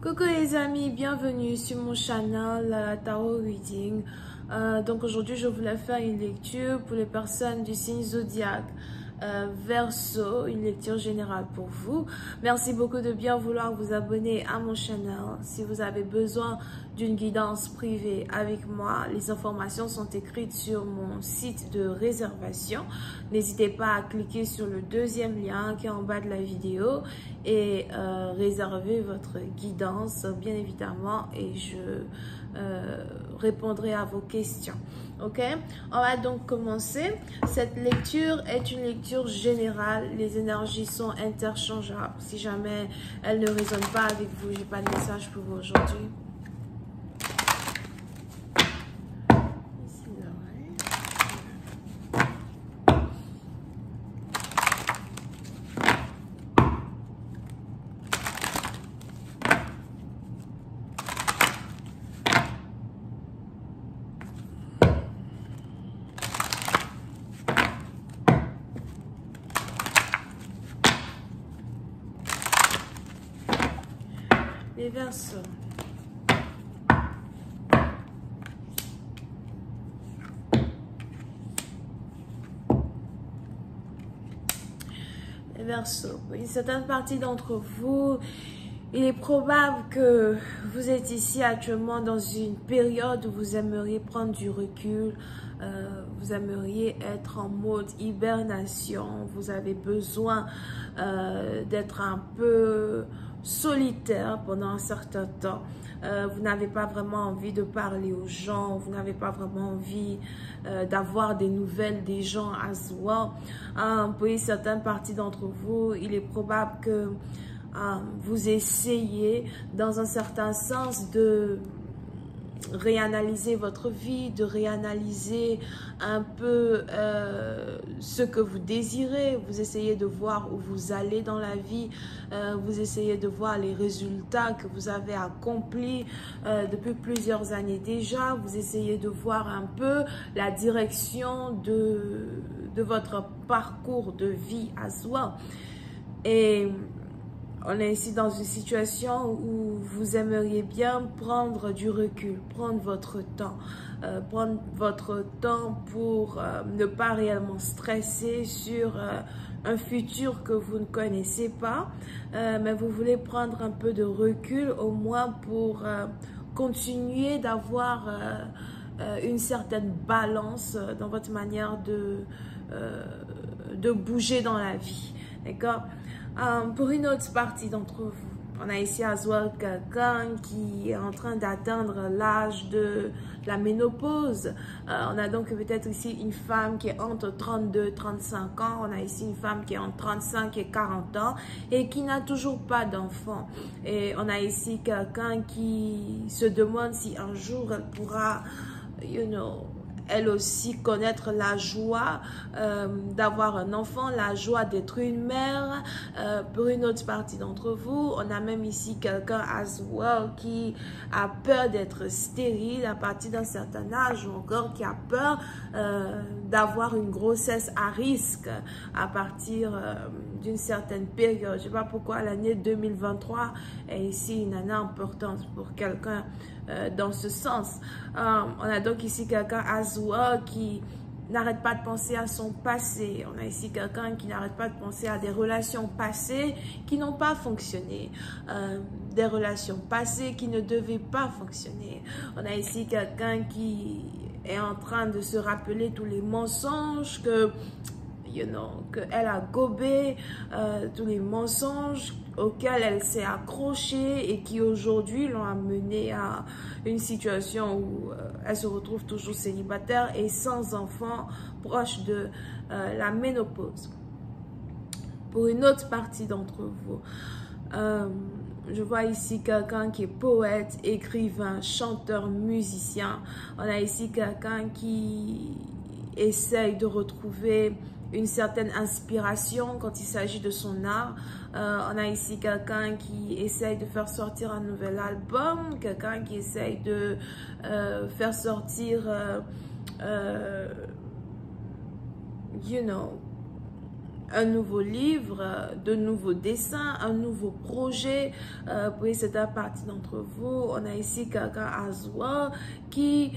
Coucou les amis, bienvenue sur mon channel Tarot Reading. Donc aujourd'hui je voulais faire une lecture pour les personnes du signe zodiaque Verseau, une lecture générale pour vous. Merci beaucoup de bien vouloir vous abonner à mon channel. Si vous avez besoin d'une guidance privée avec moi, les informations sont écrites sur mon site de réservation. N'hésitez pas à cliquer sur le deuxième lien qui est en bas de la vidéo et réserver votre guidance bien évidemment et je répondrai à vos questions. Ok, on va donc commencer. Cette lecture est une lecture générale. Les énergies sont interchangeables. Si jamais elles ne résonnent pas avec vous, j'ai pas de message pour vous aujourd'hui. Les Verseaux. Les Verseaux. Une certaine partie d'entre vous, il est probable que vous êtes ici actuellement dans une période où vous aimeriez prendre du recul, vous aimeriez être en mode hibernation, vous avez besoin d'être un peu solitaire pendant un certain temps. Vous n'avez pas vraiment envie de parler aux gens, vous n'avez pas vraiment envie d'avoir des nouvelles des gens à soi. Pour une certaine partie d'entre vous, il est probable que vous essayez dans un certain sens de réanalyser votre vie, de réanalyser un peu ce que vous désirez. Vous essayez de voir où vous allez dans la vie, vous essayez de voir les résultats que vous avez accomplis depuis plusieurs années déjà. Vous essayez de voir un peu la direction de votre parcours de vie à soi. Et on est ici dans une situation où vous aimeriez bien prendre du recul, prendre votre temps pour ne pas réellement stresser sur un futur que vous ne connaissez pas, mais vous voulez prendre un peu de recul au moins pour continuer d'avoir une certaine balance dans votre manière de bouger dans la vie, d'accord? Pour une autre partie d'entre vous, on a ici à voir quelqu'un qui est en train d'atteindre l'âge de la ménopause. On a donc peut-être ici une femme qui est entre 32 et 35 ans. On a ici une femme qui est entre 35 et 40 ans et qui n'a toujours pas d'enfant. Et on a ici quelqu'un qui se demande si un jour elle pourra, elle aussi connaître la joie d'avoir un enfant, la joie d'être une mère. Pour une autre partie d'entre vous, on a même ici quelqu'un as well qui a peur d'être stérile à partir d'un certain âge ou encore qui a peur d'avoir une grossesse à risque à partir d'une certaine période. Je ne sais pas pourquoi l'année 2023 est ici une année importante pour quelqu'un dans ce sens. On a donc ici quelqu'un qui n'arrête pas de penser à son passé. On a ici quelqu'un qui n'arrête pas de penser à des relations passées qui n'ont pas fonctionné. Des relations passées qui ne devaient pas fonctionner. On a ici quelqu'un qui est en train de se rappeler tous les mensonges qu'elle a gobé, tous les mensonges auxquels elle s'est accrochée et qui aujourd'hui l'ont amenée à une situation où elle se retrouve toujours célibataire et sans enfant, proche de la ménopause. Pour une autre partie d'entre vous, je vois ici quelqu'un qui est poète, écrivain, chanteur, musicien. On a ici quelqu'un qui essaye de retrouver une certaine inspiration quand il s'agit de son art. On a ici quelqu'un qui essaye de faire sortir un nouvel album, quelqu'un qui essaye de faire sortir un nouveau livre, de nouveaux dessins, un nouveau projet. Pour certaines parties d'entre vous, on a ici quelqu'un à soi qui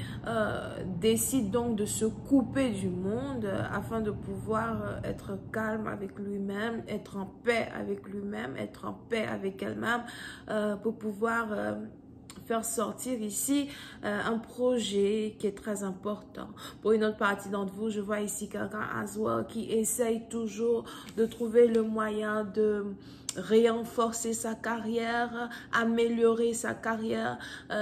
décide donc de se couper du monde afin de pouvoir être calme avec lui-même, être en paix avec lui-même, être en paix avec elle-même, pour pouvoir faire sortir ici un projet qui est très important. Pour une autre partie d'entre vous, je vois ici quelqu'un à soi qui essaye toujours de trouver le moyen de renforcer sa carrière, améliorer sa carrière.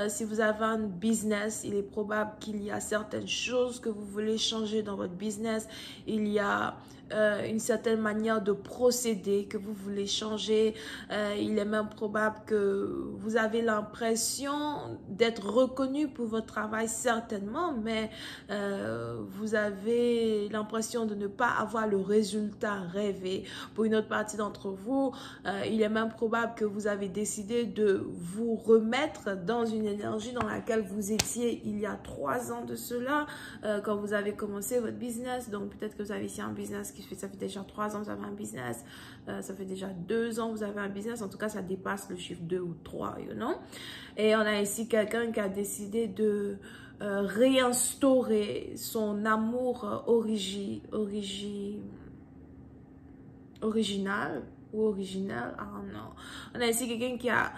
Si vous avez un business, il est probable qu'il y a certaines choses que vous voulez changer dans votre business. Il y a une certaine manière de procéder que vous voulez changer. Il est même probable que vous avez l'impression d'être reconnu pour votre travail, certainement, mais vous avez l'impression de ne pas avoir le résultat rêvé. Pour une autre partie d'entre vous, il est même probable que vous avez décidé de vous remettre dans une énergie dans laquelle vous étiez il y a 3 ans de cela, quand vous avez commencé votre business. Donc peut-être que vous avez ici un business qui fait, ça fait déjà 3 ans que vous avez un business, ça fait déjà 2 ans que vous avez un business, en tout cas ça dépasse le chiffre 2 ou 3, you know? Et on a ici quelqu'un qui a décidé de réinstaurer son amour original ou original, ah non. On a ici quelqu'un qui a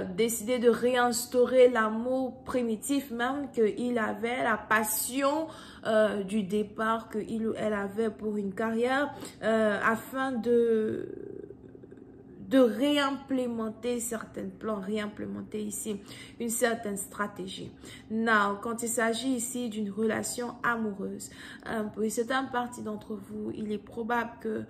décidé de réinstaurer l'amour primitif même qu'il avait, la passion du départ qu'il ou elle avait pour une carrière, afin de réimplémenter certains plans, réimplémenter ici une certaine stratégie. Now, quand il s'agit ici d'une relation amoureuse, pour certaines parties d'entre vous, il est probable que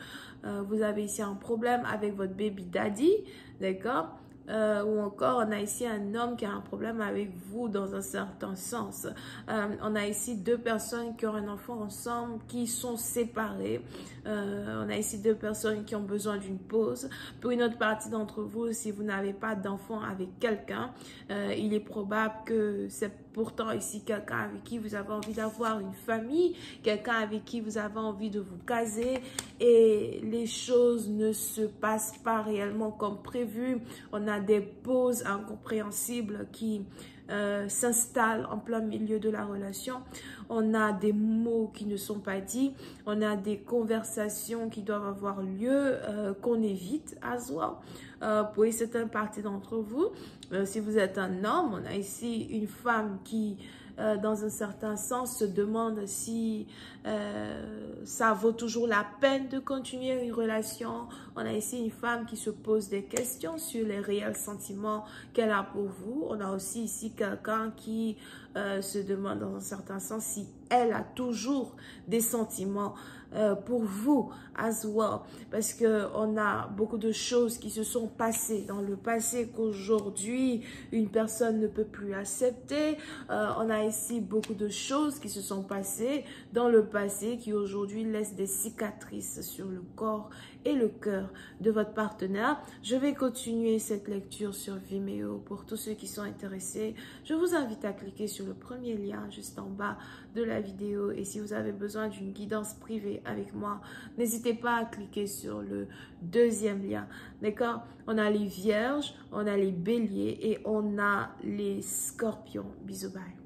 vous avez ici un problème avec votre baby daddy, d'accord? Ou encore on a ici un homme qui a un problème avec vous dans un certain sens. On a ici 2 personnes qui ont un enfant ensemble, qui sont séparées. On a ici 2 personnes qui ont besoin d'une pause. Pour une autre partie d'entre vous, si vous n'avez pas d'enfant avec quelqu'un, il est probable que c'est pourtant ici quelqu'un avec qui vous avez envie d'avoir une famille, quelqu'un avec qui vous avez envie de vous caser, et les choses ne se passent pas réellement comme prévu. On a des pauses incompréhensibles qui s'installent en plein milieu de la relation. On a des mots qui ne sont pas dits. On a des conversations qui doivent avoir lieu, qu'on évite à soi. Pour certaines parties d'entre vous, si vous êtes un homme, on a ici une femme qui, dans un certain sens, se demande si ça vaut toujours la peine de continuer une relation. On a ici une femme qui se pose des questions sur les réels sentiments qu'elle a pour vous. On a aussi ici quelqu'un qui se demande dans un certain sens si elle a toujours des sentiments pour vous as well, parce que on a beaucoup de choses qui se sont passées dans le passé qu'aujourd'hui une personne ne peut plus accepter. On a ici beaucoup de choses qui se sont passées dans le passé qui aujourd'hui laissent des cicatrices sur le corps et le cœur de votre partenaire. Je vais continuer cette lecture sur Vimeo. Pour tous ceux qui sont intéressés, je vous invite à cliquer sur le premier lien juste en bas de la vidéo, et si vous avez besoin d'une guidance privée avec moi, n'hésitez pas à cliquer sur le deuxième lien, d'accord? On a les vierges, on a les béliers et on a les scorpions. Bisous, bye.